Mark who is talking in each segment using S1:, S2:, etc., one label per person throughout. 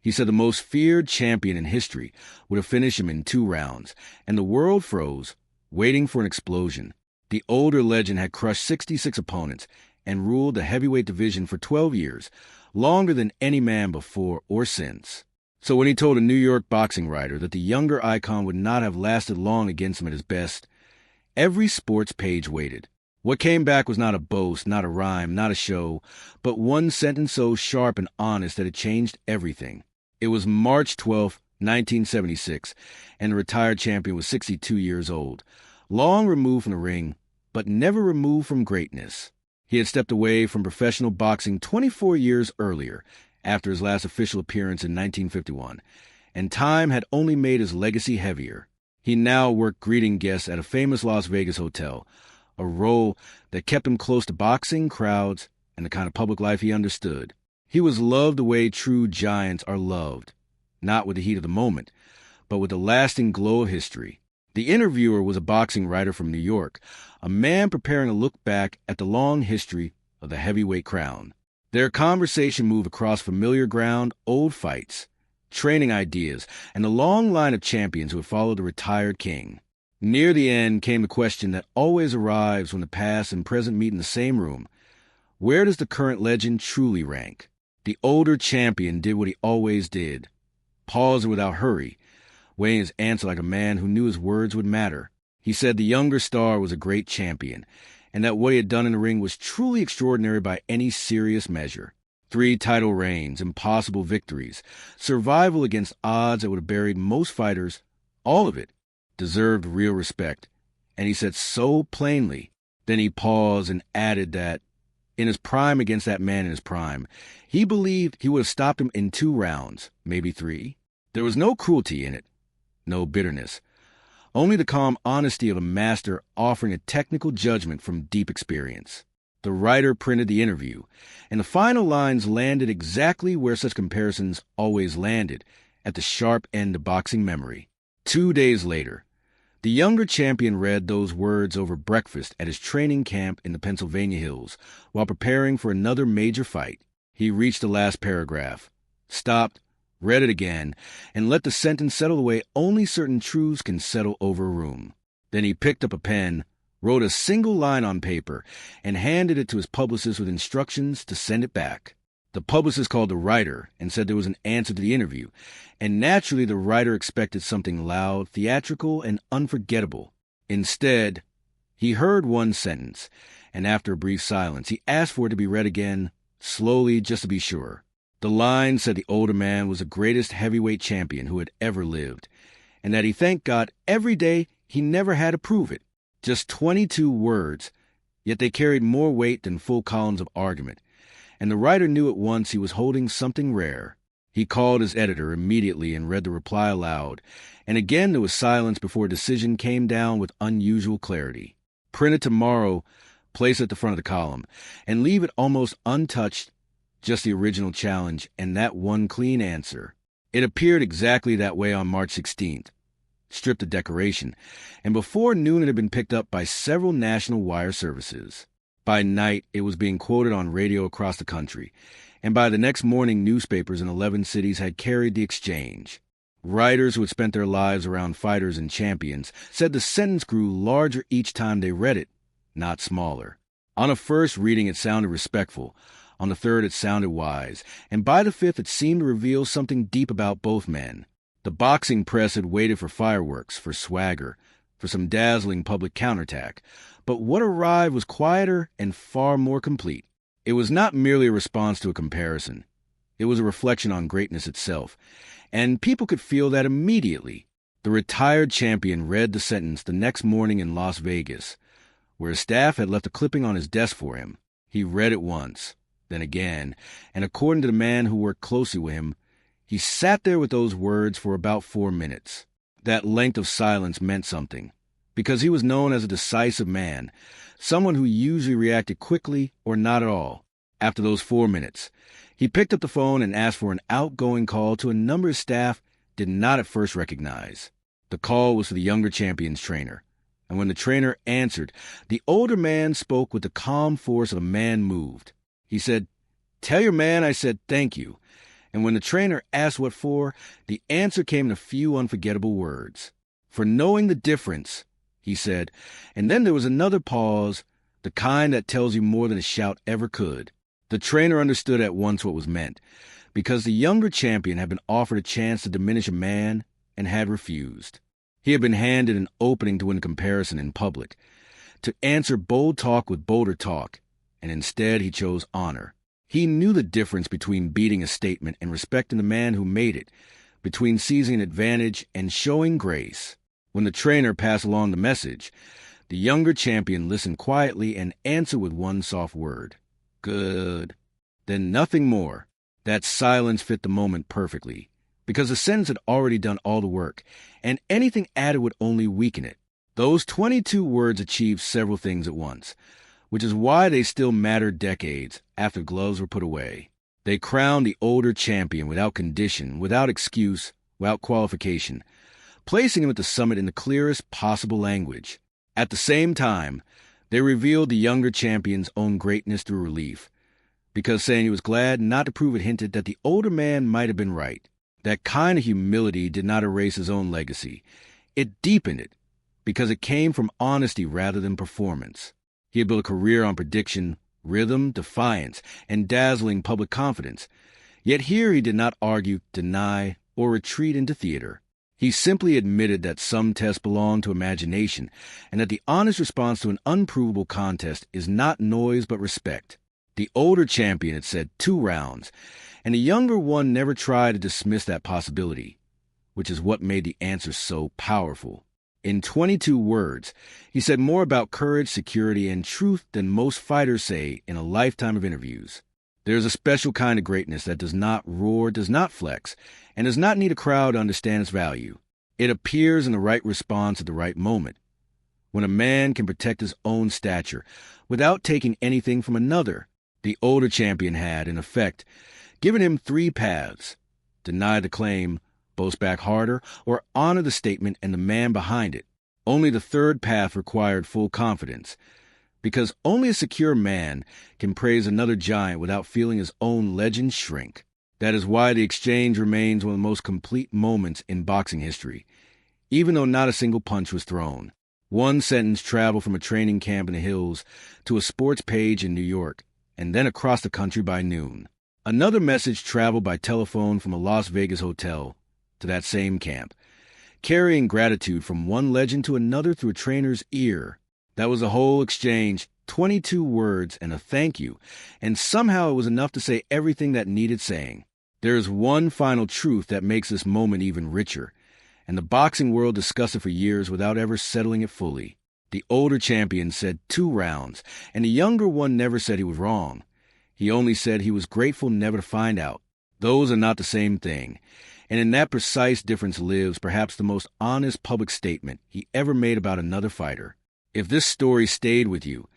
S1: He said the most feared champion in history would have finished him in 2 rounds, and the world froze, waiting for an explosion. The older legend had crushed 66 opponents and ruled the heavyweight division for 12 years, longer than any man before or since. So when he told a New York boxing writer that the younger icon would not have lasted long against him at his best, every sports page waited. What came back was not a boast, not a rhyme, not a show, but one sentence so sharp and honest that it changed everything. It was March 12, 1976, and the retired champion was 62 years old, long removed from the ring, but never removed from greatness. He had stepped away from professional boxing 24 years earlier, after his last official appearance in 1951, and time had only made his legacy heavier. He now worked greeting guests at a famous Las Vegas hotel, a role that kept him close to boxing, crowds, and the kind of public life he understood. He was loved the way true giants are loved, not with the heat of the moment, but with the lasting glow of history. The interviewer was a boxing writer from New York, a man preparing to look back at the long history of the heavyweight crown. Their conversation moved across familiar ground, old fights, training ideas, and the long line of champions who had followed the retired king. Near the end came the question that always arrives when the past and present meet in the same room. Where does the current legend truly rank? The older champion did what he always did. Paused without hurry, weighing his answer like a man who knew his words would matter. He said the younger star was a great champion, and that what he had done in the ring was truly extraordinary by any serious measure. 3 title reigns, impossible victories, survival against odds that would have buried most fighters, all of it deserved real respect. And he said so plainly. Then he paused and added that, in his prime against that man in his prime, he believed he would have stopped him in 2 rounds, maybe 3. There was no cruelty in it, no bitterness. Only the calm honesty of a master offering a technical judgment from deep experience. The writer printed the interview, and the final lines landed exactly where such comparisons always landed, at the sharp end of boxing memory. 2 days later, the younger champion read those words over breakfast at his training camp in the Pennsylvania hills while preparing for another major fight. He reached the last paragraph, stopped, read it again, and let the sentence settle the way only certain truths can settle over a room. Then he picked up a pen, wrote a single line on paper, and handed it to his publicist with instructions to send it back. The publicist called the writer and said there was an answer to the interview, and naturally the writer expected something loud, theatrical, and unforgettable. Instead, he heard one sentence, and after a brief silence, he asked for it to be read again, slowly, just to be sure. The line said the older man was the greatest heavyweight champion who had ever lived, and that he thanked God every day he never had to prove it. Just 22 words, yet they carried more weight than full columns of argument, and the writer knew at once he was holding something rare. He called his editor immediately and read the reply aloud, and again there was silence before a decision came down with unusual clarity. Print it tomorrow, place it at the front of the column, and leave it almost untouched, just the original challenge and that one clean answer. It appeared exactly that way on March 16th, stripped of decoration, and before noon it had been picked up by several national wire services. By night, it was being quoted on radio across the country, and by the next morning, newspapers in 11 cities had carried the exchange. Writers who had spent their lives around fighters and champions said the sentence grew larger each time they read it, not smaller. On a first reading, it sounded respectful. On the third, it sounded wise, and by the 5th, it seemed to reveal something deep about both men. The boxing press had waited for fireworks, for swagger, for some dazzling public counterattack, but what arrived was quieter and far more complete. It was not merely a response to a comparison. It was a reflection on greatness itself, and people could feel that immediately. The retired champion read the sentence the next morning in Las Vegas, where his staff had left a clipping on his desk for him. He read it once, then again, and according to the man who worked closely with him, he sat there with those words for about 4 minutes. That length of silence meant something, because he was known as a decisive man, someone who usually reacted quickly or not at all. After those 4 minutes, he picked up the phone and asked for an outgoing call to a number his staff did not at first recognize. The call was to the younger champion's trainer, and when the trainer answered, the older man spoke with the calm force of a man moved. He said, "Tell your man I said thank you, And when the trainer asked what for, the answer came in a few unforgettable words. "For knowing the difference," he said. And then there was another pause, the kind that tells you more than a shout ever could. The trainer understood at once what was meant, because the younger champion had been offered a chance to diminish a man and had refused. He had been handed an opening to win a comparison in public, to answer bold talk with bolder talk, and instead he chose honor. He knew the difference between beating a statement and respecting the man who made it, between seizing an advantage and showing grace. When the trainer passed along the message, the younger champion listened quietly and answered with one soft word. "Good." Then nothing more. That silence fit the moment perfectly, because the sentence had already done all the work, and anything added would only weaken it. Those 22 words achieved several things at once, which is why they still mattered decades after gloves were put away. They crowned the older champion without condition, without excuse, without qualification, placing him at the summit in the clearest possible language. At the same time, they revealed the younger champion's own greatness through relief, because saying he was glad not to prove it hinted that the older man might have been right. That kind of humility did not erase his own legacy. It deepened it, because it came from honesty rather than performance. He had built a career on prediction, rhythm, defiance, and dazzling public confidence. Yet here he did not argue, deny, or retreat into theater. He simply admitted that some tests belong to imagination, and that the honest response to an unprovable contest is not noise but respect. The older champion had said 2 rounds, and the younger one never tried to dismiss that possibility, which is what made the answer so powerful. In 22 words, he said more about courage, security, and truth than most fighters say in a lifetime of interviews. There is a special kind of greatness that does not roar, does not flex, and does not need a crowd to understand its value. It appears in the right response at the right moment, when a man can protect his own stature without taking anything from another. The older champion had, in effect, given him 3 paths: deny the claim, boast back harder, or honor the statement and the man behind it. Only the third path required full confidence, because only a secure man can praise another giant without feeling his own legend shrink. That is why the exchange remains one of the most complete moments in boxing history, even though not a single punch was thrown. One sentence traveled from a training camp in the hills to a sports page in New York, and then across the country by noon. Another message traveled by telephone from a Las Vegas hotel to that same camp, carrying gratitude from one legend to another through a trainer's ear. That was the whole exchange, 22 words and a thank you, and somehow it was enough to say everything that needed saying. There is one final truth that makes this moment even richer, and the boxing world discussed it for years without ever settling it fully. The older champion said 2 rounds, and the younger one never said he was wrong. He only said he was grateful never to find out. Those are not the same thing, and in that precise difference lives perhaps the most honest public statement he ever made about another fighter. If this story stayed with you,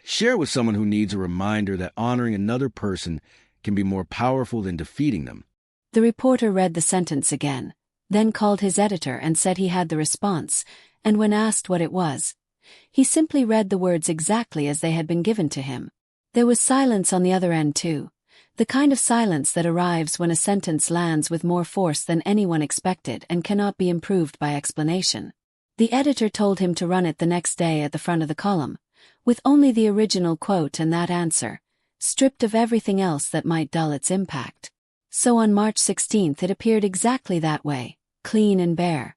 S1: share it with someone who needs a reminder that honoring another person can be more powerful than defeating them.
S2: The reporter read the sentence again, then called his editor and said he had the response, and when asked what it was, he simply read the words exactly as they had been given to him. There was silence on the other end too, the kind of silence that arrives when a sentence lands with more force than anyone expected and cannot be improved by explanation. The editor told him to run it the next day at the front of the column, with only the original quote and that answer, stripped of everything else that might dull its impact. So on March 16th it appeared exactly that way, clean and bare,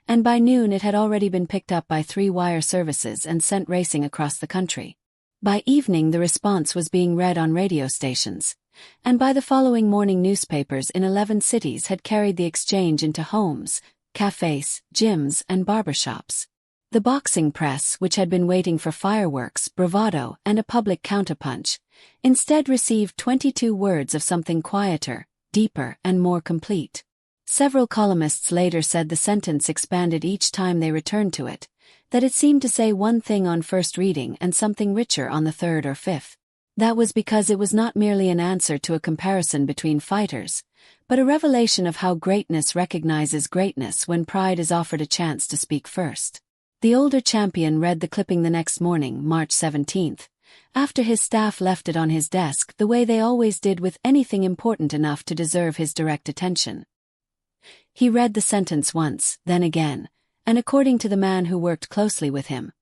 S2: and by noon it had already been picked up by 3 wire services and sent racing across the country. By evening the response was being read on radio stations, and by the following morning newspapers in 11 cities had carried the exchange into homes, cafes, gyms, and barbershops. The boxing press, which had been waiting for fireworks, bravado, and a public counterpunch, instead received 22 words of something quieter, deeper, and more complete. Several columnists later said the sentence expanded each time they returned to it, that it seemed to say one thing on first reading and something richer on the 3rd or 5th. That was because it was not merely an answer to a comparison between fighters, but a revelation of how greatness recognizes greatness when pride is offered a chance to speak first. The older champion read the clipping the next morning, March 17th, after his staff left it on his desk the way they always did with anything important enough to deserve his direct attention. He read the sentence once, then again, and according to the man who worked closely with him,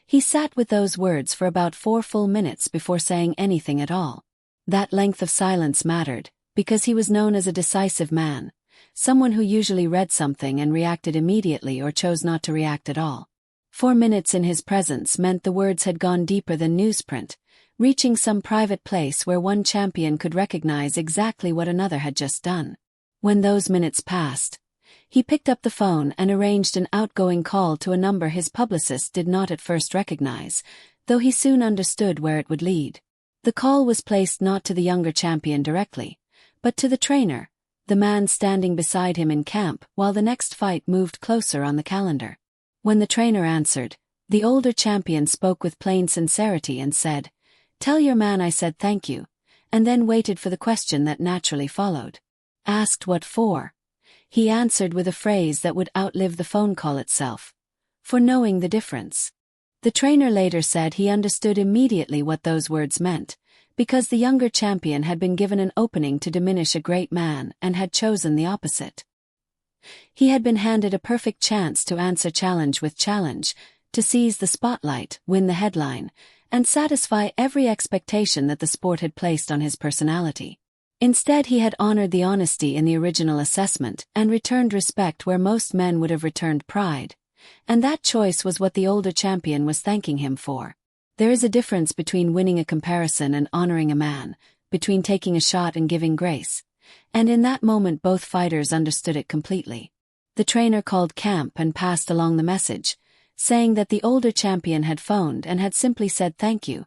S2: he sat with those words for about 4 full minutes before saying anything at all. That length of silence mattered, because he was known as a decisive man, someone who usually read something and reacted immediately or chose not to react at all. 4 minutes in his presence meant the words had gone deeper than newsprint, reaching some private place where one champion could recognize exactly what another had just done. When those minutes passed, he picked up the phone and arranged an outgoing call to a number his publicist did not at first recognize, though he soon understood where it would lead. The call was placed not to the younger champion directly, but to the trainer, the man standing beside him in camp while the next fight moved closer on the calendar. When the trainer answered, the older champion spoke with plain sincerity and said, "Tell your man I said thank you," and then waited for the question that naturally followed. Asked what for, he answered with a phrase that would outlive the phone call itself: "For knowing the difference." The trainer later said he understood immediately what those words meant, because the younger champion had been given an opening to diminish a great man and had chosen the opposite. He had been handed a perfect chance to answer challenge with challenge, to seize the spotlight, win the headline, and satisfy every expectation that the sport had placed on his personality. Instead, he had honored the honesty in the original assessment and returned respect where most men would have returned pride, and that choice was what the older champion was thanking him for. There is a difference between winning a comparison and honoring a man, between taking a shot and giving grace, and in that moment both fighters understood it completely. The trainer called camp and passed along the message, saying that the older champion had phoned and had simply said thank you,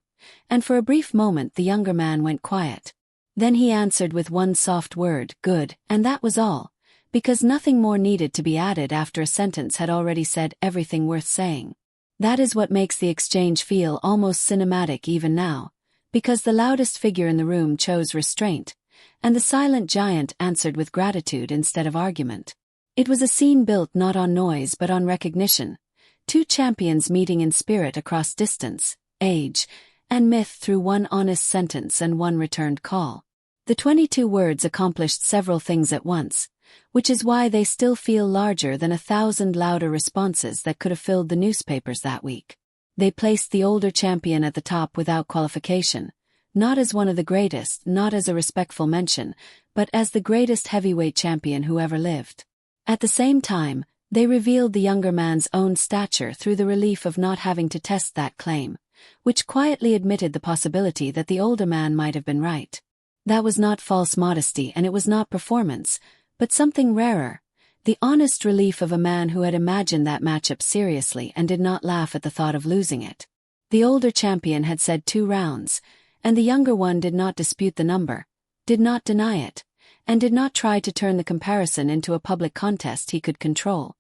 S2: and for a brief moment the younger man went quiet. Then he answered with one soft word, "Good," and that was all, because nothing more needed to be added after a sentence had already said everything worth saying. That is what makes the exchange feel almost cinematic even now, because the loudest figure in the room chose restraint, and the silent giant answered with gratitude instead of argument. It was a scene built not on noise but on recognition, 2 champions meeting in spirit across distance, age, and myth through one honest sentence and one returned call. The 22 words accomplished several things at once, which is why they still feel larger than 1,000 louder responses that could have filled the newspapers that week. They placed the older champion at the top without qualification, not as one of the greatest, not as a respectful mention, but as the greatest heavyweight champion who ever lived. At the same time, they revealed the younger man's own stature through the relief of not having to test that claim, which quietly admitted the possibility that the older man might have been right. That was not false modesty and it was not performance, but something rarer, the honest relief of a man who had imagined that matchup seriously and did not laugh at the thought of losing it. The older champion had said 2 rounds, and the younger one did not dispute the number, did not deny it, and did not try to turn the comparison into a public contest he could control.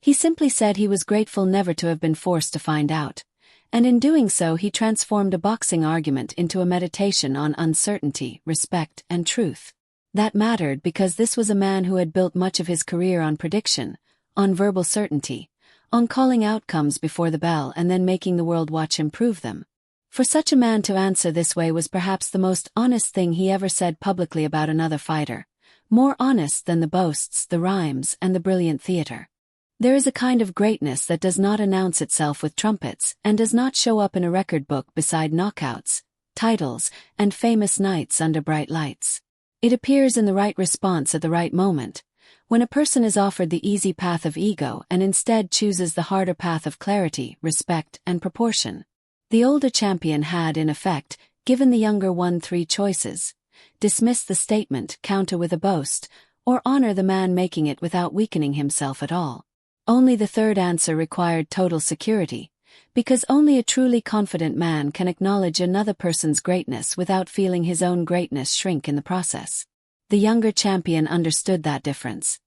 S2: He simply said he was grateful never to have been forced to find out, and in doing so he transformed a boxing argument into a meditation on uncertainty, respect, and truth. That mattered because this was a man who had built much of his career on prediction, on verbal certainty, on calling outcomes before the bell and then making the world watch him prove them. For such a man to answer this way was perhaps the most honest thing he ever said publicly about another fighter, more honest than the boasts, the rhymes, and the brilliant theater. There is a kind of greatness that does not announce itself with trumpets and does not show up in a record book beside knockouts, titles, and famous nights under bright lights. It appears in the right response at the right moment, when a person is offered the easy path of ego and instead chooses the harder path of clarity, respect, and proportion. The older champion had, in effect, given the younger one 3 choices: dismiss the statement, counter with a boast, or honor the man making it without weakening himself at all. Only the third answer required total security, because only a truly confident man can acknowledge another person's greatness without feeling his own greatness shrink in the process. The younger champion understood that difference,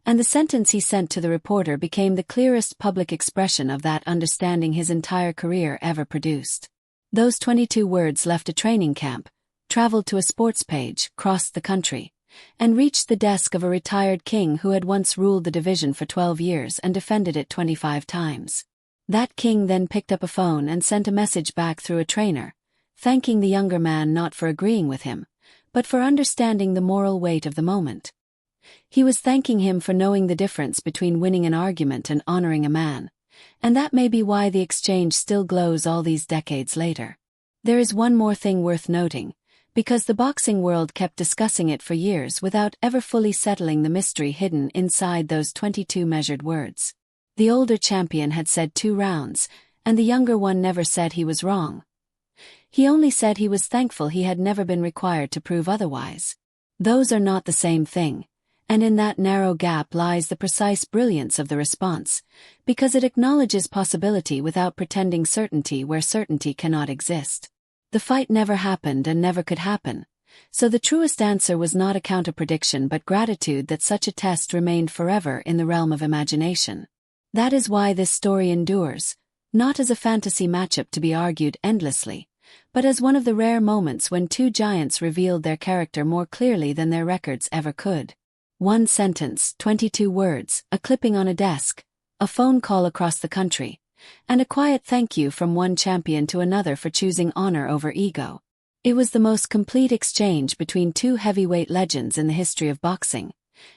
S2: and the sentence he sent to the reporter became the clearest public expression of that understanding his entire career ever produced. Those 22 words left a training camp, traveled to a sports page, crossed the country, and reached the desk of a retired king who had once ruled the division for 12 years and defended it 25 times. That king then picked up a phone and sent a message back through a trainer, thanking the younger man not for agreeing with him, but for understanding the moral weight of the moment. He was thanking him for knowing the difference between winning an argument and honoring a man, and that may be why the exchange still glows all these decades later. There is one more thing worth noting, because the boxing world kept discussing it for years without ever fully settling the mystery hidden inside those 22 measured words. The older champion had said 2 rounds, and the younger one never said he was wrong. He only said he was thankful he had never been required to prove otherwise. Those are not the same thing, and in that narrow gap lies the precise brilliance of the response, because it acknowledges possibility without pretending certainty where certainty cannot exist. The fight never happened and never could happen, so the truest answer was not a counter-prediction but gratitude that such a test remained forever in the realm of imagination. That is why this story endures, not as a fantasy matchup to be argued endlessly, but as one of the rare moments when 2 giants revealed their character more clearly than their records ever could. 1 sentence, 22 words, a clipping on a desk, a phone call across the country, and a quiet thank you from one champion to another for choosing honor over ego. It was the most complete exchange between 2 heavyweight legends in the history of boxing,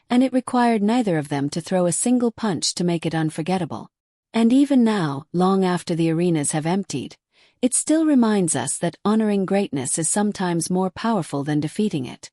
S2: and it required neither of them to throw a single punch to make it unforgettable. And even now, long after the arenas have emptied, it still reminds us that honoring greatness is sometimes more powerful than defeating it.